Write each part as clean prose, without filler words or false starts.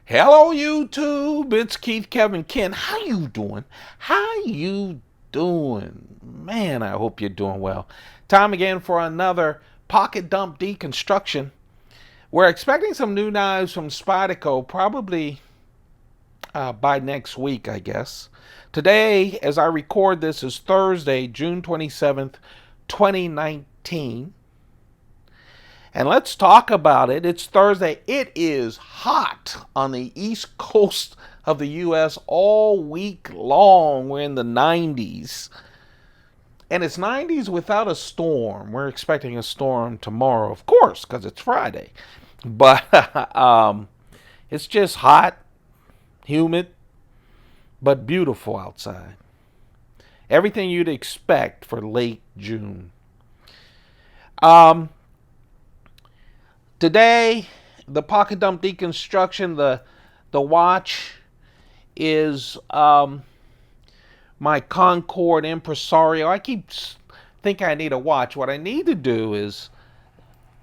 Hello YouTube, it's Keith, Kevin, Ken. How you doing? How you doing? Man, I hope you're doing well. Time again for another pocket dump deconstruction. We're expecting some new knives from Spyderco probably by next week, I guess. Today, as I record this, is Thursday, June 27th, 2019. And let's talk about it. It's Thursday. It is hot on the east coast of the U.S. all week long. We're in the 90s. And it's 90s without a storm. We're expecting a storm tomorrow, of course, because it's Friday. But it's just hot, humid, but beautiful outside. Everything you'd expect for late June. Today, the pocket dump deconstruction, the watch is my Concord Impresario. I keep thinking I need a watch. What I need to do is,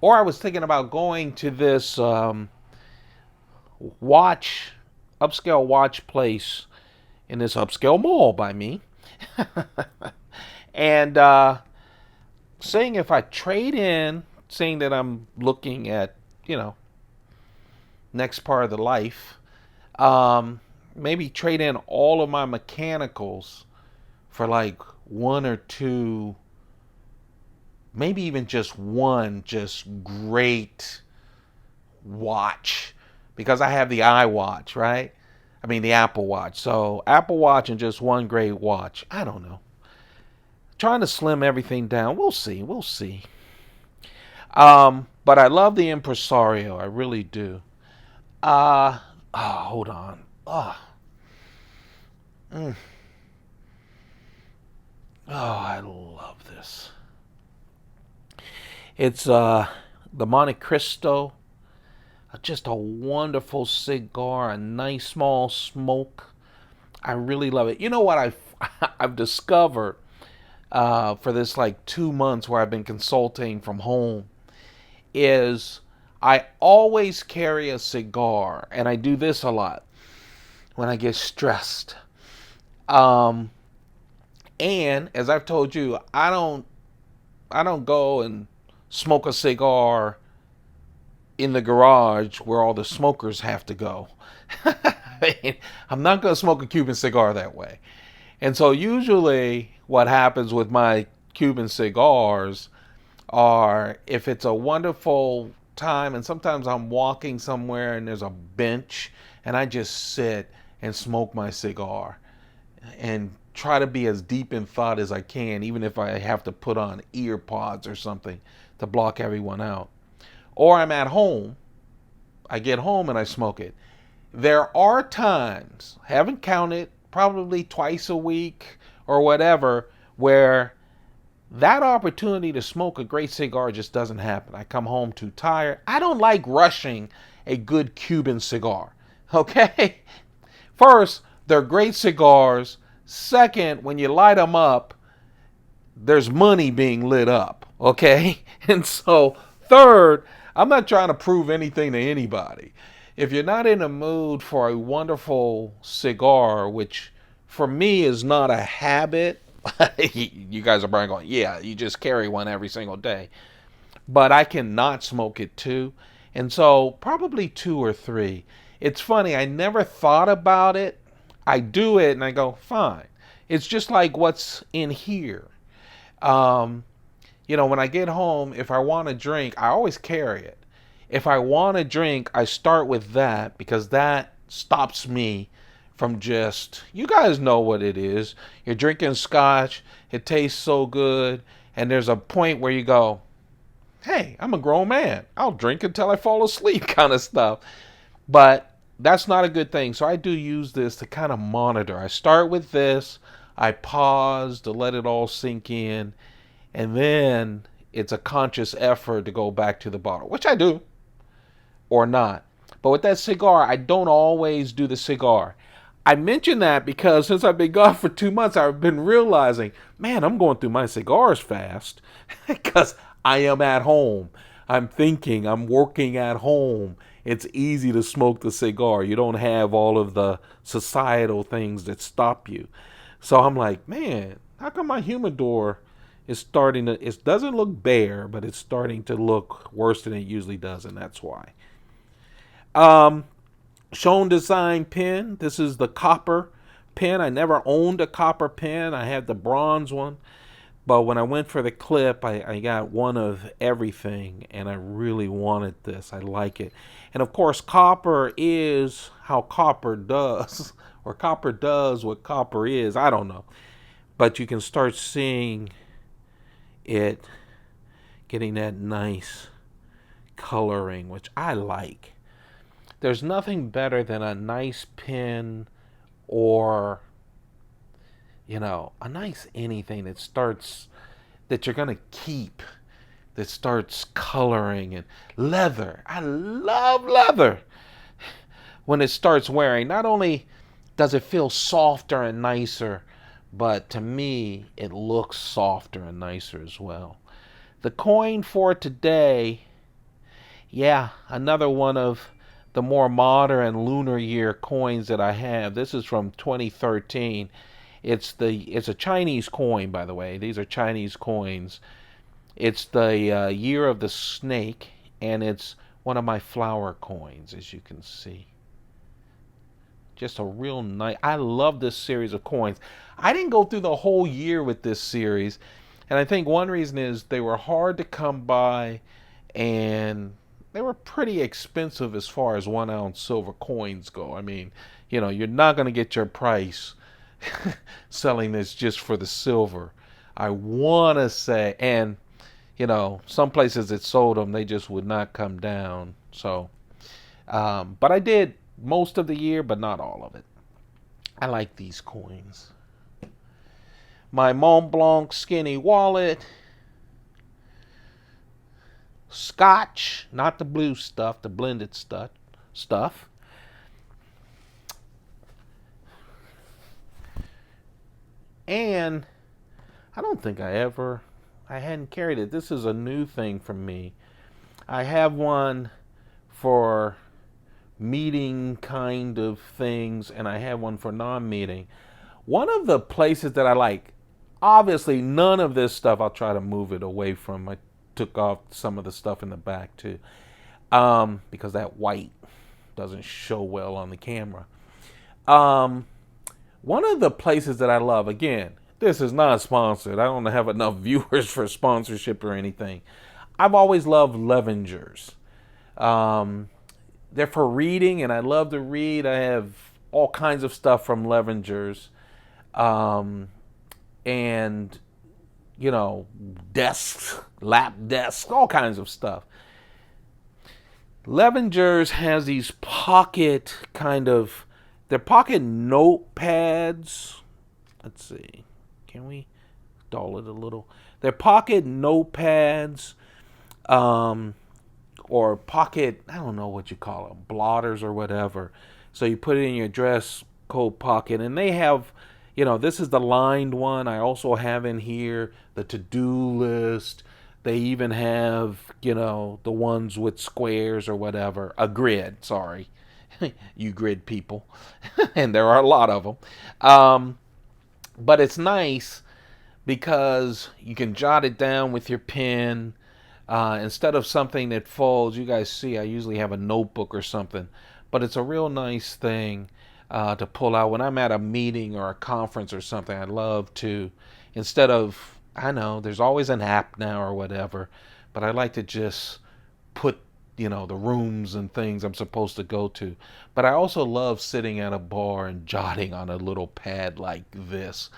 or I was thinking about going to this upscale watch place in this upscale mall by me, and seeing if I trade in, seeing that I'm looking at, next part of the life, maybe trade in all of my mechanicals for like one or two, maybe even just one just great watch, because I have the iWatch, right? I mean the Apple Watch. So Apple Watch and just one great watch. I don't know. Trying to slim everything down. We'll see. We'll see. But I love the Impresario. I really do. Hold on. I love this. It's the Monte Cristo. Just a wonderful cigar, a nice small smoke. I really love it. You know what I've discovered for this like 2 months where I've been consulting from home is I always carry a cigar, and I do this a lot when I get stressed. And as I've told you, I don't go and smoke a cigar in the garage where all the smokers have to go. I'm not going to smoke a Cuban cigar that way. And so usually what happens with my Cuban cigars are, if it's a wonderful time, and sometimes I'm walking somewhere and there's a bench and I just sit and smoke my cigar and try to be as deep in thought as I can, even if I have to put on ear pods or something to block everyone out. Or I'm at home, I get home and I smoke it. There are times, haven't counted, probably twice a week or whatever, where that opportunity to smoke a great cigar just doesn't happen. I come home too tired. I don't like rushing a good Cuban cigar. Okay? First, they're great cigars. Second, when you light them up, there's money being lit up. Okay? And so, third, I'm not trying to prove anything to anybody. If you're not in a mood for a wonderful cigar, which for me is not a habit, you guys are probably going, yeah, you just carry one every single day. But I cannot smoke it too. And so probably two or three. It's funny, I never thought about it. I do it and I go, fine. It's just like what's in here. When I get home, if I want a drink, I always carry it. If I want a drink, I start with that, because that stops me from just, you guys know what it is. You're drinking scotch, it tastes so good, and there's a point where you go, hey, I'm a grown man. I'll drink until I fall asleep kind of stuff. But that's not a good thing. So I do use this to kind of monitor. I start with this, I pause to let it all sink in, and then it's a conscious effort to go back to the bottle, which I do, or not. But with that cigar, I don't always do the cigar. I mention that because since I've been gone for 2 months, I've been realizing, man, I'm going through my cigars fast because I am at home. I'm thinking, I'm working at home. It's easy to smoke the cigar. You don't have all of the societal things that stop you. So I'm like, man, how come my humidor is starting to, it doesn't look bare, but it's starting to look worse than it usually does, and that's why. Um, Shown design pen. This is the copper pen. I never owned a copper pen. I had the bronze one. But when I went for the clip, I got one of everything, and I really wanted this. I like it. And of course, copper is how copper does, or copper does what copper is. I don't know. But you can start seeing it getting that nice coloring, which I like. There's nothing better than a nice pen or, a nice anything that starts, that you're going to keep, that starts coloring. And leather. I love leather. When it starts wearing, not only does it feel softer and nicer, but to me, it looks softer and nicer as well. The coin for today, yeah, another one of the more modern lunar year coins that I have. This is from 2013. It's a Chinese coin, by the way. These are Chinese coins. It's the year of the snake, and it's one of my flower coins, as you can see. Just a real nice. I love this series of coins. I didn't go through the whole year with this series, and I think one reason is they were hard to come by, and they were pretty expensive as far as 1 ounce silver coins go. I mean, you're not going to get your price selling this just for the silver. I want to say, and some places that sold them, they just would not come down. So, but I did most of the year, but not all of it. I like these coins. My Mont Blanc skinny wallet. Scotch, not the blue stuff, the blended stuff. And I don't think I hadn't carried it. This is a new thing for me. I have one for meeting kind of things, and I have one for non-meeting. One of the places that I like, obviously none of this stuff, I'll try to move it away from. I took off some of the stuff in the back too, because that white doesn't show well on the camera. One of the places that I love, again, this is not sponsored. I don't have enough viewers for sponsorship or anything. I've always loved Levingers. They're for reading, and I love to read. I have all kinds of stuff from Levingers. And, desks, lap desks, all kinds of stuff. Levingers has these pocket they're pocket notepads. Let's see. Can we dull it a little? They're pocket notepads, or pocket, I don't know what you call them, blotters or whatever. So you put it in your dress coat pocket, and they have, this is the lined one. I also have in here the to-do list. They even have, the ones with squares or whatever. A grid, sorry. You grid people. And there are a lot of them. But it's nice because you can jot it down with your pen. Instead of something that folds, you guys see I usually have a notebook or something. But it's a real nice thing to pull out when I'm at a meeting or a conference or something. I love to, instead of, I know there's always an app now or whatever, but I like to just put, the rooms and things I'm supposed to go to. But I also love sitting at a bar and jotting on a little pad like this.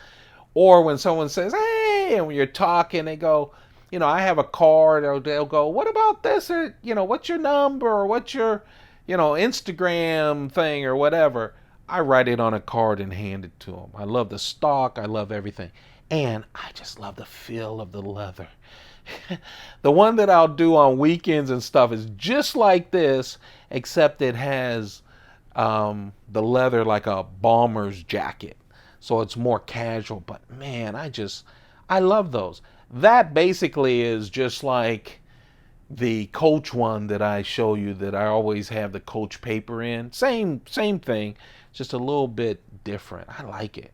Or when someone says, hey, and when you're talking, they go, I have a card, or they'll go, what about this? Or, what's your number? Or what's your, Instagram thing or whatever. I write it on a card and hand it to them. I love the stock. I love everything. And I just love the feel of the leather. The one that I'll do on weekends and stuff is just like this, except it has the leather like a bomber's jacket. So it's more casual. But man, I love those. That basically is just like, The Coach one that I show you, that I always have the Coach paper in, same thing, just a little bit different. I like it.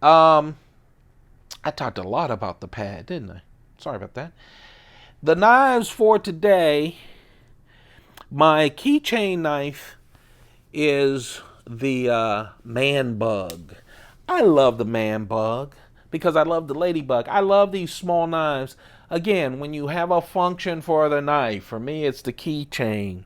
Um, I talked a lot about the pad, didn't I? Sorry about that. The knives for today. My keychain knife is the Manbug. I love the Manbug because I love the Ladybug. I love these small knives. Again, when you have a function for the knife, for me it's the keychain.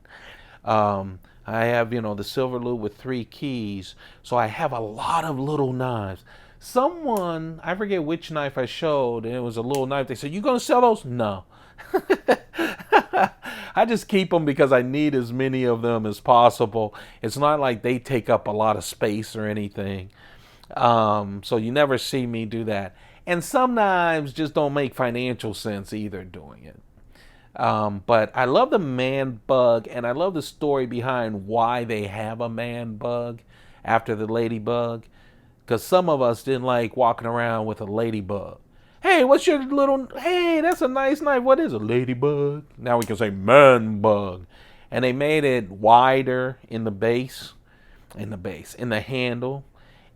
I have, the silver loop with 3 keys, so I have a lot of little knives. Someone, I forget which knife I showed, and it was a little knife. They said, "You gonna sell those?" No. I just keep them because I need as many of them as possible. It's not like they take up a lot of space or anything. So you never see me do that. And some knives just don't make financial sense either doing it. But I love the man bug, and I love the story behind why they have a man bug after the ladybug. Because some of us didn't like walking around with a ladybug. Hey, what's your little... Hey, that's a nice knife. What is a ladybug? Now we can say man bug. And they made it wider in the base, in the handle,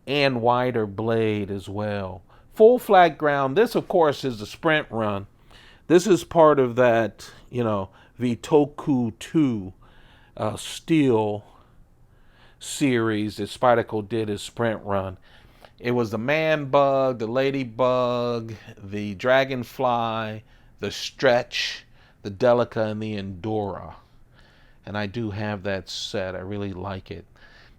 and wider blade as well. Full flat ground. This, of course, is the sprint run. This is part of that, Vitoku 2 steel series that Spyderco did as sprint run. It was the man bug, the ladybug, the dragonfly, the stretch, the delica, and the endura. And I do have that set. I really like it.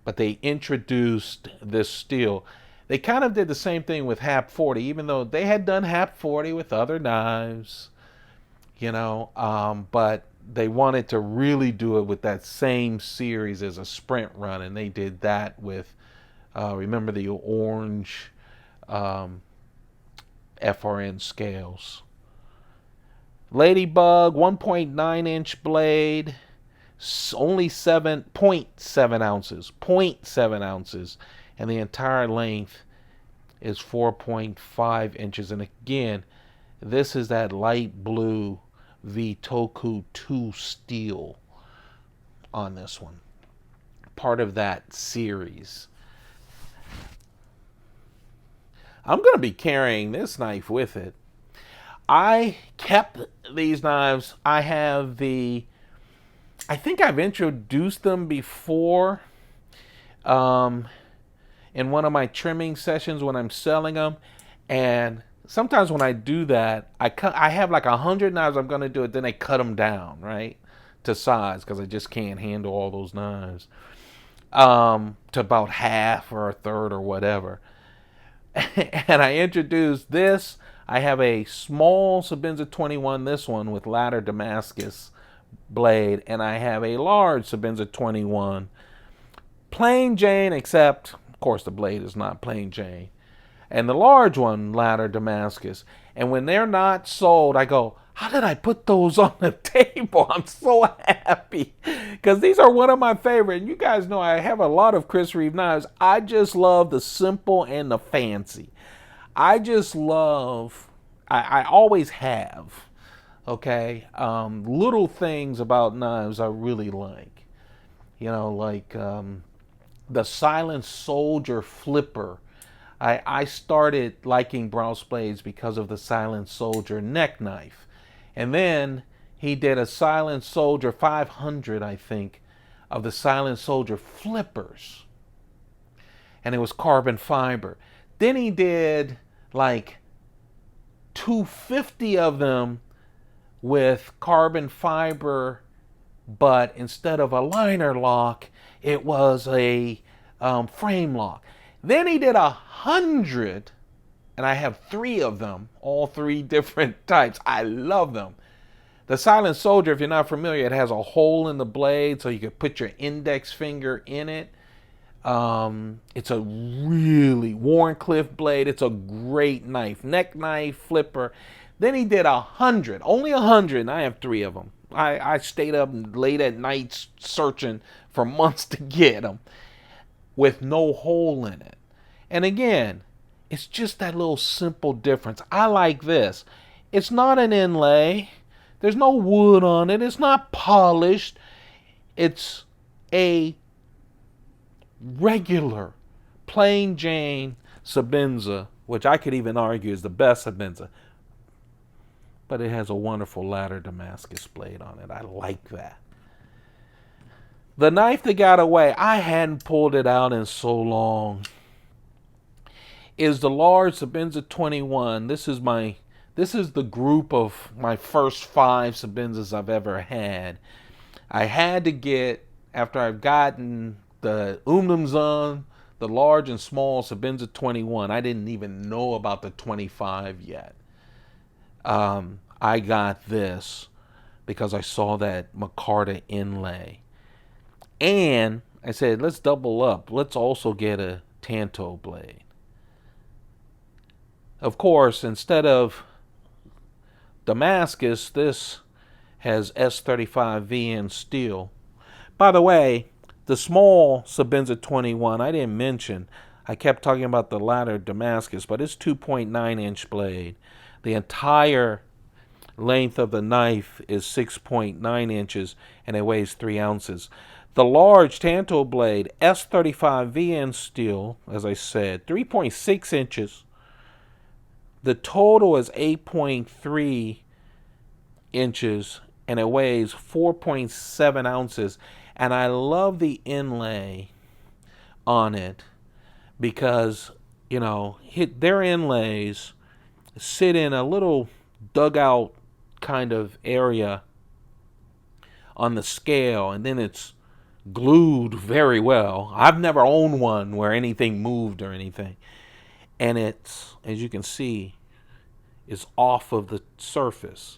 But they introduced this steel. They kind of did the same thing with HAP 40, even though they had done HAP 40 with other knives, but they wanted to really do it with that same series as a sprint run, and they did that with, remember the orange FRN scales. Ladybug, 1.9-inch blade, only 7.7 ounces, 0.7 ounces, and the entire length is 4.5 inches. And again, this is that light blue Vitoku 2 steel on this one, part of that series. I'm going to be carrying this knife with it. I kept these knives. I think I've introduced them before in one of my trimming sessions when I'm selling them. And sometimes when I do that, I have like 100 knives I'm going to do it. Then I cut them down, right, to size, because I just can't handle all those knives, to about half or a third or whatever. And I introduced this. I have a small Sebenza 21, this one with ladder Damascus blade, and I have a large Sebenza 21, plain Jane, except of course the blade is not plain Jane, and the large one ladder Damascus. And when they're not sold, I go, how did I put those on the table? I'm so happy because these are one of my favorite. And you guys know I have a lot of Chris Reeve knives. I just love the simple and the fancy. I just love, I always have, okay, little things about knives I really like. Like the Silent Soldier flipper. I started liking Browse blades because of the Silent Soldier neck knife. And then he did a Silent Soldier 500, I think, of the Silent Soldier flippers. And it was carbon fiber. Then he did like 250 of them with carbon fiber, but instead of a liner lock, it was a frame lock. Then he did 100, and I have 3 of them, all 3 different types. I love them. The Silent Soldier, if you're not familiar, it has a hole in the blade so you can put your index finger in it. It's a really Warncliffe blade. It's a great knife, neck knife, flipper. Then he did 100, only 100, and I have 3 of them. I stayed up late at night searching for months to get them with no hole in it. And again, it's just that little simple difference. I like this. It's not an inlay. There's no wood on it. It's not polished. It's a regular, plain Jane Sebenza, which I could even argue is the best Sebenza. But it has a wonderful ladder Damascus blade on it. I like that. The knife that got away, I hadn't pulled it out in so long, is the large Sebenza 21. This is the group of my first 5 Sebenzas I've ever had. I had to get, after I've gotten the Umnumzun, the large and small Sebenza 21. I didn't even know about the 25 yet. I got this because I saw that Micarta Inlay. And I said, let's double up. Let's also get a Tanto blade. Of course, instead of Damascus, this has S35V in steel. By the way, the small Sebenza 21, I didn't mention. I kept talking about the ladder Damascus, but it's 2.9 inch blade. The entire length of the knife is 6.9 inches and it weighs 3 ounces. The large Tanto blade, S35V in steel, as I said, 3.6 inches. The total is 8.3 inches and it weighs 4.7 ounces. And I love the inlay on it because, you know, their inlays sit in a little dugout kind of area on the scale, and then it's glued very well. I've never owned one where anything moved or anything. And it's, as you can see, is off of the surface.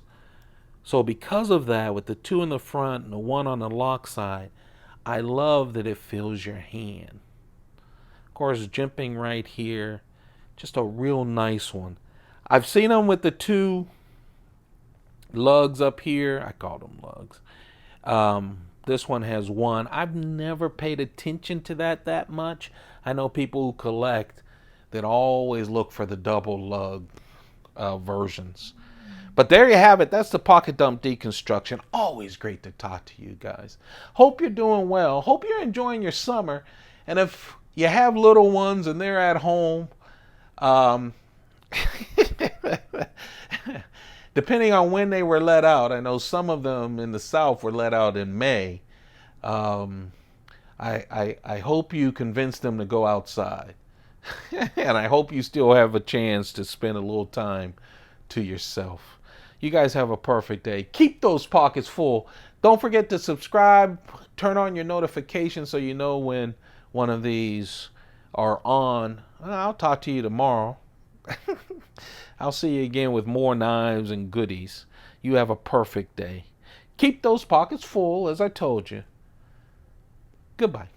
So because of that, with the 2 in the front and the 1 on the lock side, I love that it fills your hand. Of course, jimping right here, just a real nice one. I've seen them with the 2 lugs up here. I call them lugs. This one has 1. I've never paid attention to that much. I know people who collect that always look for the double lug versions. But there you have it. That's the pocket dump deconstruction. Always great to talk to you guys. Hope you're doing well. Hope you're enjoying your summer. And if you have little ones and they're at home, depending on when they were let out, I know some of them in the South were let out in May. I hope you convince them to go outside. And I hope you still have a chance to spend a little time to yourself. You guys have a perfect day. Keep those pockets full. Don't forget to subscribe. Turn on your notifications so you know when one of these are on. I'll talk to you tomorrow. I'll see you again with more knives and goodies. You have a perfect day. Keep those pockets full, as I told you. Goodbye.